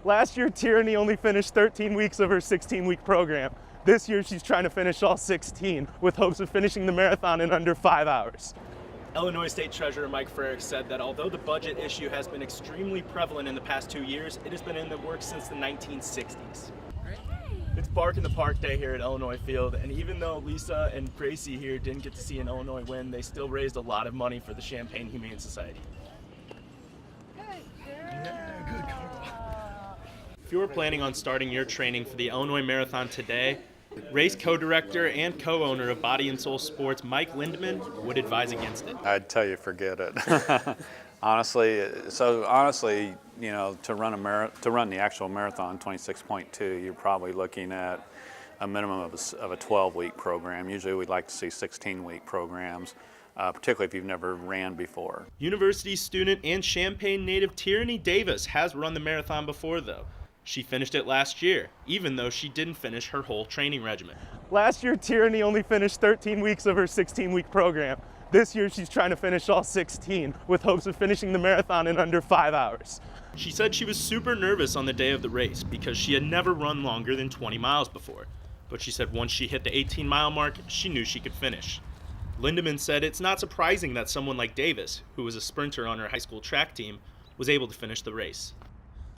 Last year, Tierney only finished 13 weeks of her 16-week program. This year, she's trying to finish all 16 with hopes of finishing the marathon in under 5 hours. Illinois State Treasurer Mike Frerick said that although the budget issue has been extremely prevalent in the past 2 years, it has been in the works since the 1960s. It's Bark in the Park Day here at Illinois Field, and even though Lisa and Gracie here didn't get to see an Illinois win, they still raised a lot of money for the Champaign Humane Society. If you were planning on starting your training for the Illinois Marathon today, race co-director and co-owner of Body and Soul Sports, Mike Lindemann, would advise against it. I'd tell you forget it. Honestly, you know, to run the actual marathon 26.2, you're probably looking at a minimum of a 12-week program. Usually we'd like to see 16-week programs, particularly if you've never ran before. University student and Champaign native Tierney Davis has run the marathon before, though. She finished it last year, even though she didn't finish her whole training regimen. Last year, Tierney only finished 13 weeks of her 16-week program. This year, she's trying to finish all 16 with hopes of finishing the marathon in under 5 hours. She said she was super nervous on the day of the race because she had never run longer than 20 miles before. But she said once she hit the 18-mile mark, she knew she could finish. Lindemann said it's not surprising that someone like Davis, who was a sprinter on her high school track team, was able to finish the race.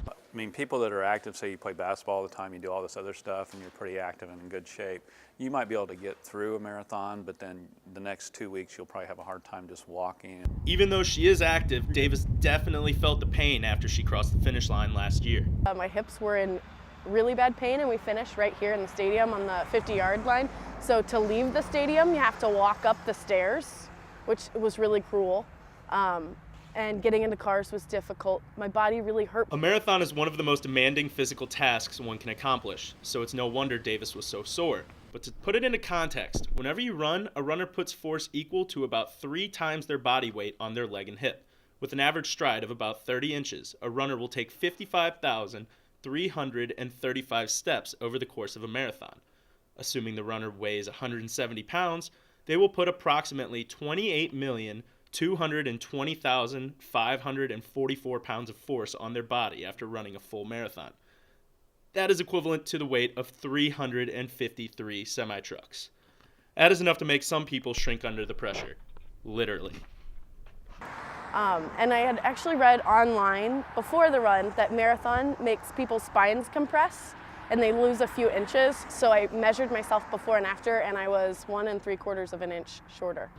I mean, people that are active, say you play basketball all the time, you do all this other stuff, and you're pretty active and in good shape, you might be able to get through a marathon, but then the next 2 weeks you'll probably have a hard time just walking. Even though she is active, Davis definitely felt the pain after she crossed the finish line last year. My hips were in really bad pain, and we finished right here in the stadium on the 50-yard line. So to leave the stadium, you have to walk up the stairs, which was really cruel. And getting into cars was difficult. My body really hurt. A marathon is one of the most demanding physical tasks one can accomplish, so it's no wonder Davis was so sore. But to put it into context, whenever you run, a runner puts force equal to about 3 times their body weight on their leg and hip. With an average stride of about 30 inches, a runner will take 55,335 steps over the course of a marathon. Assuming the runner weighs 170 pounds, they will put approximately 28,220,544 pounds of force on their body after running a full marathon. That is equivalent to the weight of 353 semi-trucks. That is enough to make some people shrink under the pressure, literally. And I had actually read online before the run that marathon makes people's spines compress and they lose a few inches. So I measured myself before and after, and I was 1 3/4 of an inch shorter.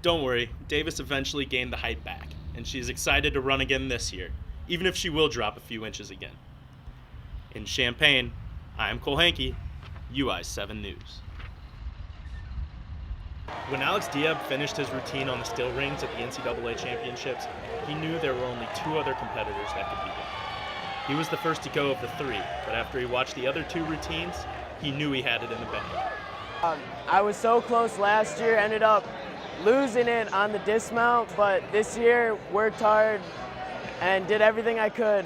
Don't worry, Davis eventually gained the height back, and she is excited to run again this year, even if she will drop a few inches again. In Champaign, I'm Henke, UI7 News. When Alex Diab finished his routine on the still rings at the NCAA championships, he knew there were only 2 other competitors that could beat him. He was the first to go of the 3, but after he watched the other 2 routines, he knew he had it in the bag. I was so close last year, ended up losing it on the dismount, but this year worked hard and did everything I could.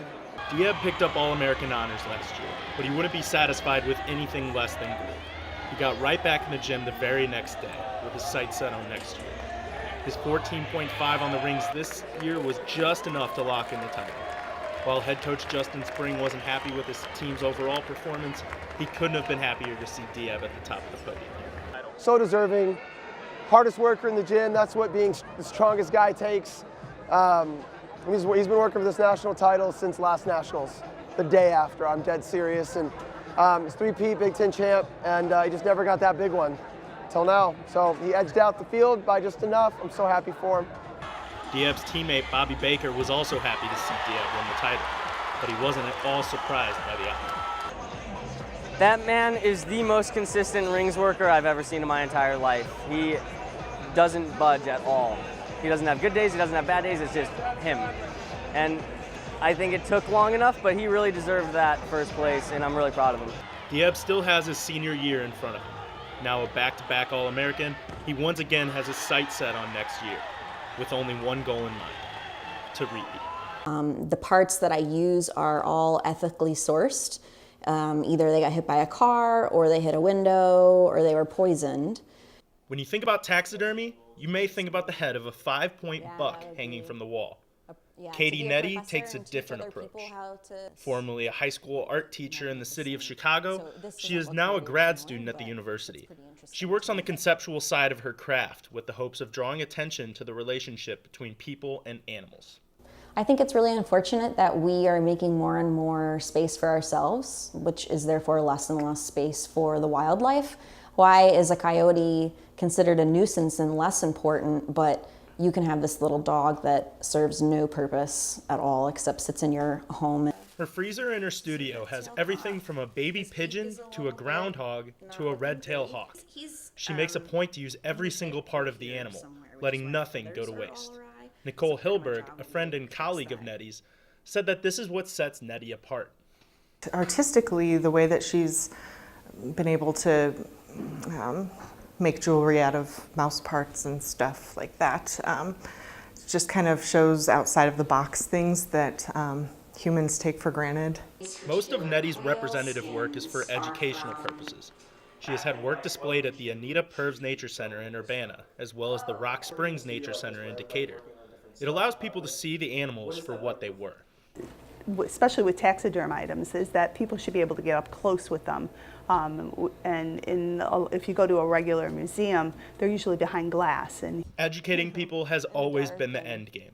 Diab picked up All-American honors last year, but he wouldn't be satisfied with anything less than gold. He got right back in the gym the very next day, with his sights set on next year. His 14.5 on the rings this year was just enough to lock in the title. While head coach Justin Spring wasn't happy with his team's overall performance, he couldn't have been happier to see Diab at the top of the podium. So deserving, hardest worker in the gym, that's what being the strongest guy takes. He's been working for this national title since last nationals, the day after. I'm dead serious, and he's 3-peat Big Ten champ, and he just never got that big one till now. So he edged out the field by just enough. I'm so happy for him. Diab's teammate Bobby Baker was also happy to see Diab win the title, but he wasn't at all surprised by the outcome. That man is the most consistent rings worker I've ever seen in my entire life. He doesn't budge at all. He doesn't have good days, he doesn't have bad days, it's just him. And I think it took long enough, but he really deserved that first place, and I'm really proud of him. Diab still has his senior year in front of him. Now a back-to-back All-American, he once again has his sights set on next year, with only one goal in mind: to repeat. The parts that I use are all ethically sourced. Either they got hit by a car, or they hit a window, or they were poisoned. When you think about taxidermy, you may think about the head of a 5-point buck hanging from the wall. Yeah, to Katie be a Nettie professor takes a and teach different other approach. people how to- Formerly a high school art teacher in the city of Chicago, So this she doesn't is look now a very grad similar, student at the but university. it's pretty interesting She works to on the me. conceptual side of her craft with the hopes of drawing attention to the relationship between people and animals. I think it's really unfortunate that we are making more and more space for ourselves, which is therefore less and less space for the wildlife. Why is a coyote considered a nuisance and less important, but you can have this little dog that serves no purpose at all except sits in your home? Her freezer in her studio has everything from a baby pigeon to a groundhog to a red-tailed hawk. She makes a point to use every single part of the animal, letting nothing go to waste. Nicole Hilberg, a friend and colleague of Nettie's, said that this is what sets Nettie apart. Artistically, the way that she's been able to make jewelry out of mouse parts and stuff like that just kind of shows outside of the box things that humans take for granted. Most of Nettie's representative work is for educational purposes. She has had work displayed at the Anita Purves Nature Center in Urbana, as well as the Rock Springs Nature Center in Decatur. It allows people to see the animals for what they were. Especially with taxiderm items, is that people should be able to get up close with them. If you go to a regular museum, they're usually behind glass. And Educating people has always been the end game.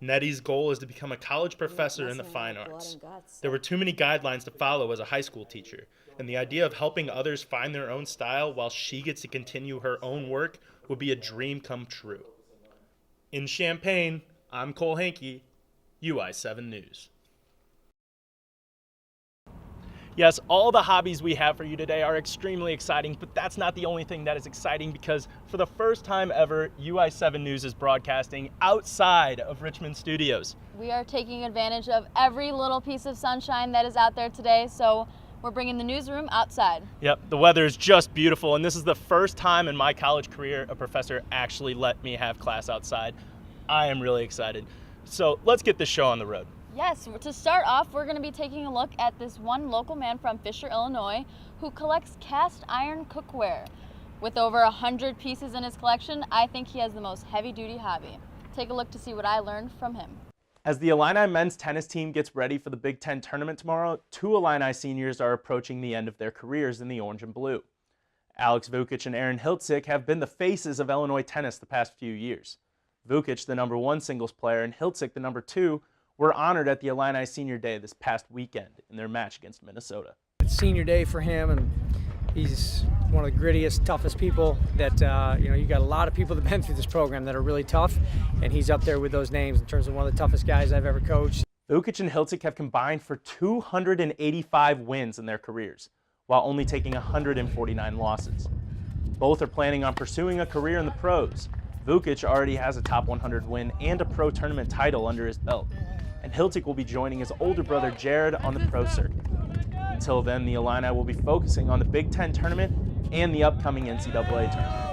Nettie's goal is to become a college professor in the fine arts. There were too many guidelines to follow as a high school teacher, and the idea of helping others find their own style while she gets to continue her own work would be a dream come true. In Champaign, I'm Cole Henke, UI7 News. Yes, all the hobbies we have for you today are extremely exciting, but that's not the only thing that is exciting, because for the first time ever, UI7 News is broadcasting outside of Richmond Studios. We are taking advantage of every little piece of sunshine that is out there today, so we're bringing the newsroom outside. Yep, the weather is just beautiful, and this is the first time in my college career a professor actually let me have class outside. I am really excited. So let's get this show on the road. Yes, to start off, we're going to be taking a look at this one local man from Fisher, Illinois, who collects cast iron cookware. With over 100 pieces in his collection, I think he has the most heavy-duty hobby. Take a look to see what I learned from him. As the Illini men's tennis team gets ready for the Big Ten tournament tomorrow, 2 Illini seniors are approaching the end of their careers in the orange and blue. Alex Vukic and Aaron Hiltzik have been the faces of Illinois tennis the past few years. Vukic, the #1 singles player, and Hiltzik, the #2, were honored at the Illini Senior Day this past weekend in their match against Minnesota. It's senior day for him, and he's one of the grittiest, toughest people that, you got a lot of people that have been through this program that are really tough, and he's up there with those names in terms of one of the toughest guys I've ever coached. Vukic and Hiltzik have combined for 285 wins in their careers, while only taking 149 losses. Both are planning on pursuing a career in the pros. Vukic already has a top 100 win and a pro tournament title under his belt, and Hiltzik will be joining his older brother Jared on the pro circuit. Until then, the Illini will be focusing on the Big Ten tournament and the upcoming NCAA tournament.